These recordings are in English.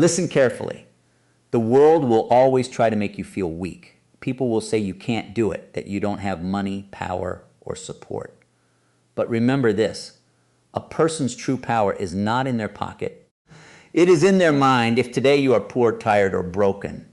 Listen carefully. The world will always try to make you feel weak. People will say you can't do it, that you don't have money, power, or support. But remember this, a person's true power is not in their pocket. It is in their mind. If today you are poor, tired, or broken,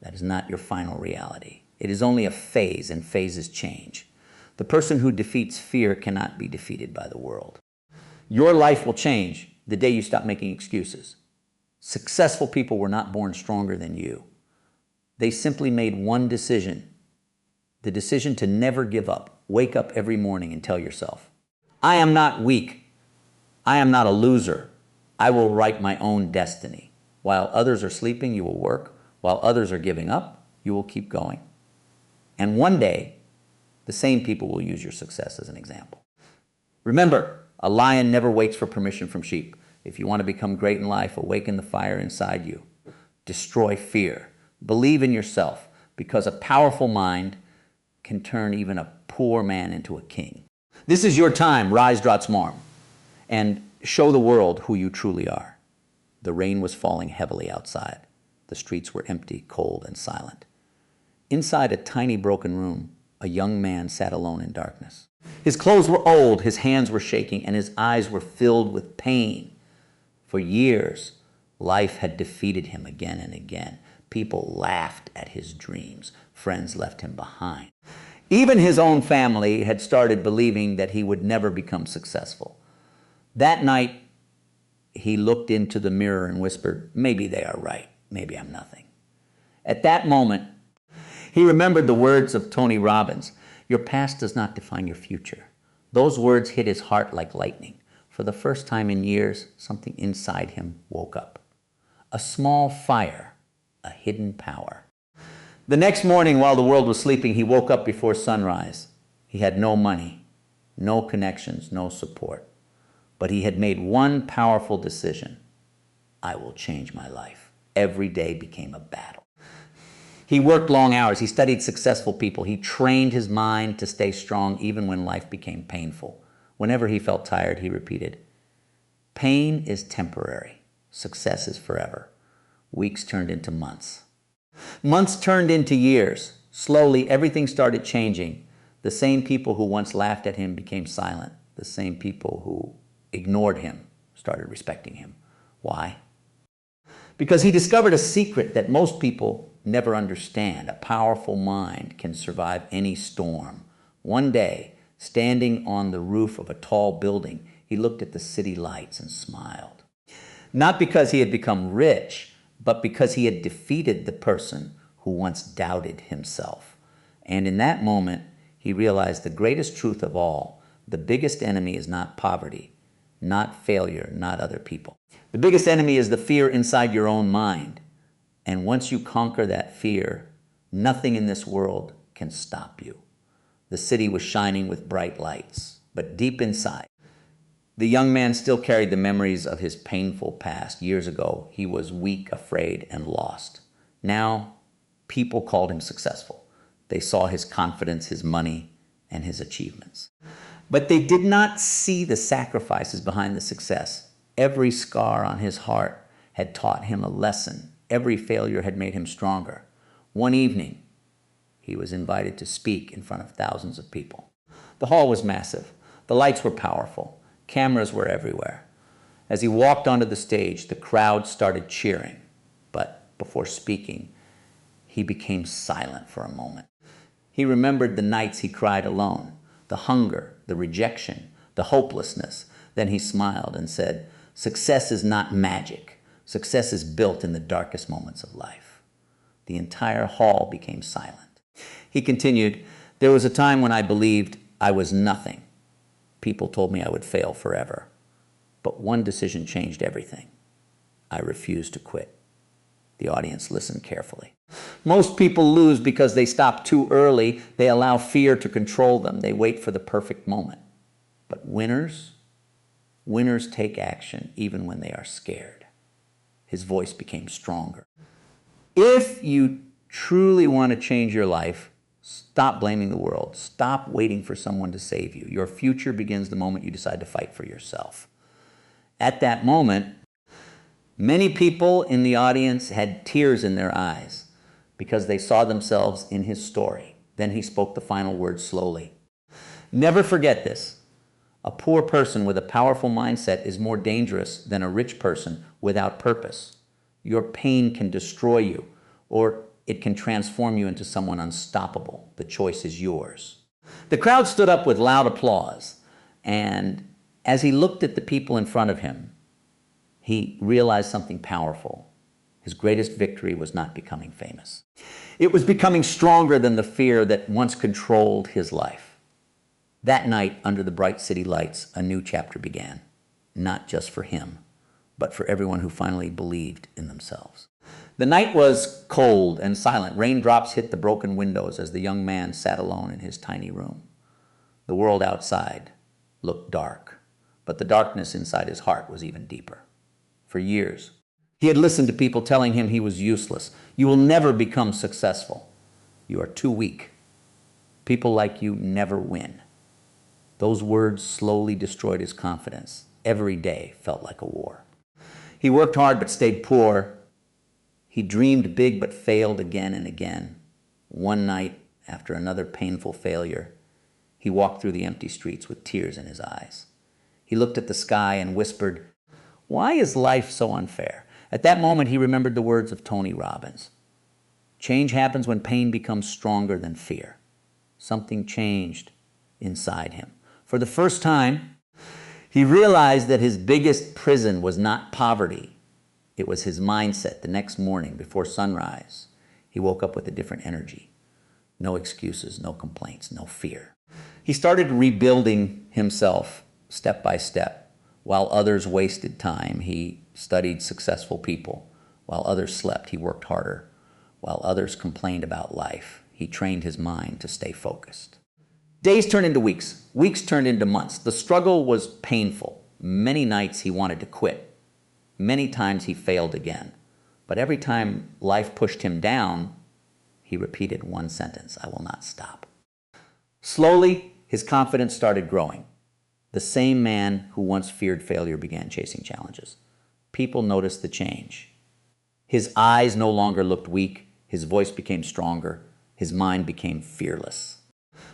that is not your final reality. It is only a phase, and phases change. The person who defeats fear cannot be defeated by the world. Your life will change the day you stop making excuses. Successful people were not born stronger than you. They simply made one decision, the decision to never give up. Wake up every morning and tell yourself, I am not weak. I am not a loser. I will write my own destiny. While others are sleeping, you will work. While others are giving up, you will keep going. And one day, the same people will use your success as an example. Remember, a lion never waits for permission from sheep. If you want to become great in life, awaken the fire inside you. Destroy fear. Believe in yourself, because a powerful mind can turn even a poor man into a king. This is your time, rise, Drotsmorm, and show the world who you truly are. The rain was falling heavily outside. The streets were empty, cold, and silent. Inside a tiny broken room, a young man sat alone in darkness. His clothes were old, his hands were shaking, and his eyes were filled with pain. For years, life had defeated him again and again. People laughed at his dreams. Friends left him behind. Even his own family had started believing that he would never become successful. That night, he looked into the mirror and whispered, maybe they are right. Maybe I'm nothing. At that moment, he remembered the words of Tony Robbins, your past does not define your future. Those words hit his heart like lightning. For the first time in years, something inside him woke up. A small fire, a hidden power. The next morning, while the world was sleeping, he woke up before sunrise. He had no money, no connections, no support. But he had made one powerful decision. I will change my life. Every day became a battle. He worked long hours. He studied successful people. He trained his mind to stay strong even when life became painful. Whenever he felt tired, he repeated, pain is temporary. Success is forever. Weeks turned into months. Months turned into years. Slowly, everything started changing. The same people who once laughed at him became silent. The same people who ignored him started respecting him. Why? Because he discovered a secret that most people never understand. A powerful mind can survive any storm. One day, standing on the roof of a tall building, he looked at the city lights and smiled. Not because he had become rich, but because he had defeated the person who once doubted himself. And in that moment, he realized the greatest truth of all, the biggest enemy is not poverty, not failure, not other people. The biggest enemy is the fear inside your own mind. And once you conquer that fear, nothing in this world can stop you. The city was shining with bright lights, but deep inside, the young man still carried the memories of his painful past. Years ago, he was weak, afraid, and lost. Now, people called him successful. They saw his confidence, his money, and his achievements. But they did not see the sacrifices behind the success. Every scar on his heart had taught him a lesson. Every failure had made him stronger. One evening, he was invited to speak in front of thousands of people. The hall was massive. The lights were powerful. Cameras were everywhere. As he walked onto the stage, the crowd started cheering. But before speaking, he became silent for a moment. He remembered the nights he cried alone, the hunger, the rejection, the hopelessness. Then he smiled and said, success is not magic. Success is built in the darkest moments of life. The entire hall became silent. He continued, there was a time when I believed I was nothing. People told me I would fail forever. But one decision changed everything. I refused to quit. The audience listened carefully. Most people lose because they stop too early. They allow fear to control them. They wait for the perfect moment. But winners take action even when they are scared. His voice became stronger. If you truly want to change your life, stop blaming the world. Stop waiting for someone to save you. Your future begins the moment you decide to fight for yourself. At that moment, Many people in the audience had tears in their eyes because they saw themselves in his story. Then he spoke the final words slowly. Never forget this. A poor person with a powerful mindset is more dangerous than a rich person without purpose. Your pain can destroy you, or it can transform you into someone unstoppable. The choice is yours. The crowd stood up with loud applause, and as he looked at the people in front of him, he realized something powerful. His greatest victory was not becoming famous. It was becoming stronger than the fear that once controlled his life. That night, under the bright city lights, a new chapter began, not just for him, but for everyone who finally believed in themselves. The night was cold and silent. Raindrops hit the broken windows as the young man sat alone in his tiny room. The world outside looked dark, but the darkness inside his heart was even deeper. For years, he had listened to people telling him he was useless. You will never become successful. You are too weak. People like you never win. Those words slowly destroyed his confidence. Every day felt like a war. He worked hard but stayed poor. He dreamed big but failed again and again. One night, after another painful failure, he walked through the empty streets with tears in his eyes. He looked at the sky and whispered, "Why is life so unfair?" At that moment, he remembered the words of Tony Robbins. Change happens when pain becomes stronger than fear. Something changed inside him. For the first time, he realized that his biggest prison was not poverty. It was his mindset. The next morning, before sunrise, he woke up with a different energy. No excuses, no complaints, no fear. He started rebuilding himself step by step. While others wasted time, he studied successful people. While others slept, he worked harder. While others complained about life, he trained his mind to stay focused. Days turned into weeks. Weeks turned into months. The struggle was painful. Many nights he wanted to quit. Many times he failed again. But every time life pushed him down, he repeated one sentence: "I will not stop." Slowly, his confidence started growing. The same man who once feared failure began chasing challenges. People noticed the change. His eyes no longer looked weak. His voice became stronger. His mind became fearless.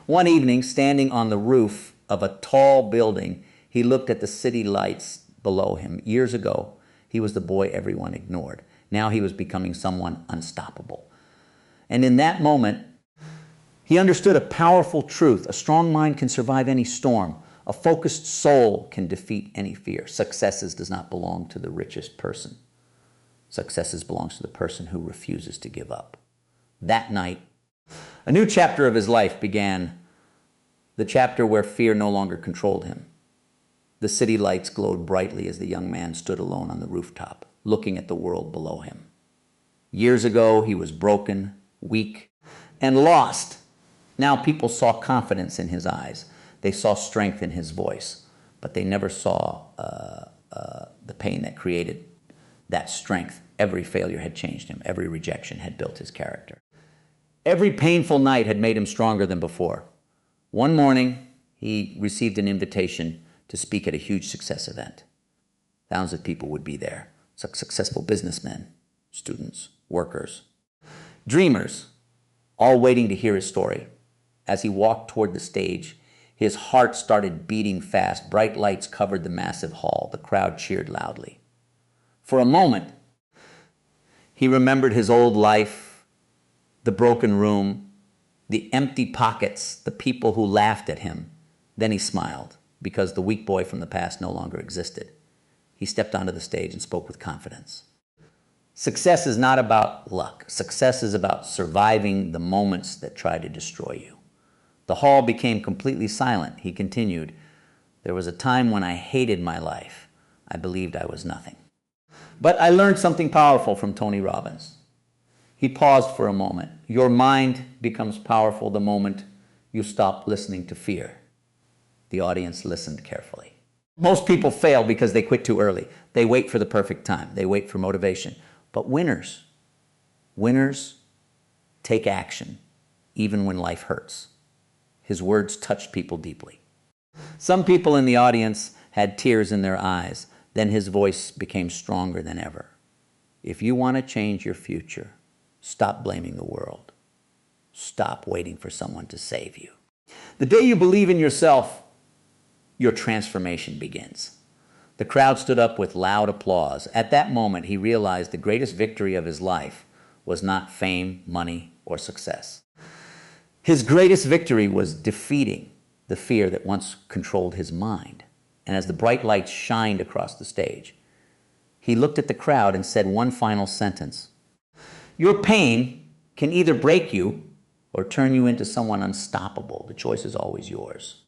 One evening, standing on the roof of a tall building, he looked at the city lights below him. Years ago, he was the boy everyone ignored. Now he was becoming someone unstoppable. And in that moment, he understood a powerful truth. A strong mind can survive any storm. A focused soul can defeat any fear. Successes does not belong to the richest person. Successes belongs to the person who refuses to give up. That night, a new chapter of his life began, the chapter where fear no longer controlled him. The city lights glowed brightly as the young man stood alone on the rooftop, looking at the world below him. Years ago, he was broken, weak, and lost. Now people saw confidence in his eyes. They saw strength in his voice, but they never saw the pain that created that strength. Every failure had changed him. Every rejection had built his character. Every painful night had made him stronger than before. One morning, he received an invitation to speak at a huge success event. Thousands of people would be there. Successful businessmen, students, workers, dreamers, all waiting to hear his story. As he walked toward the stage, his heart started beating fast. Bright lights covered the massive hall. The crowd cheered loudly. For a moment, he remembered his old life, the broken room, the empty pockets, the people who laughed at him. Then he smiled, because the weak boy from the past no longer existed. He stepped onto the stage and spoke with confidence. Success is not about luck. Success is about surviving the moments that try to destroy you. The hall became completely silent. He continued, "There was a time when I hated my life. I believed I was nothing. But I learned something powerful from Tony Robbins." He paused for a moment. Your mind becomes powerful the moment you stop listening to fear. The audience listened carefully. Most people fail because they quit too early. They wait for the perfect time. They wait for motivation. But winners take action, even when life hurts. His words touched people deeply. Some people in the audience had tears in their eyes. Then his voice became stronger than ever. If you want to change your future, stop blaming the world. Stop waiting for someone to save you. The day you believe in yourself, your transformation begins. The crowd stood up with loud applause. At that moment, he realized the greatest victory of his life was not fame, money, or success. His greatest victory was defeating the fear that once controlled his mind. And as the bright lights shined across the stage, he looked at the crowd and said one final sentence. Your pain can either break you or turn you into someone unstoppable. The choice is always yours.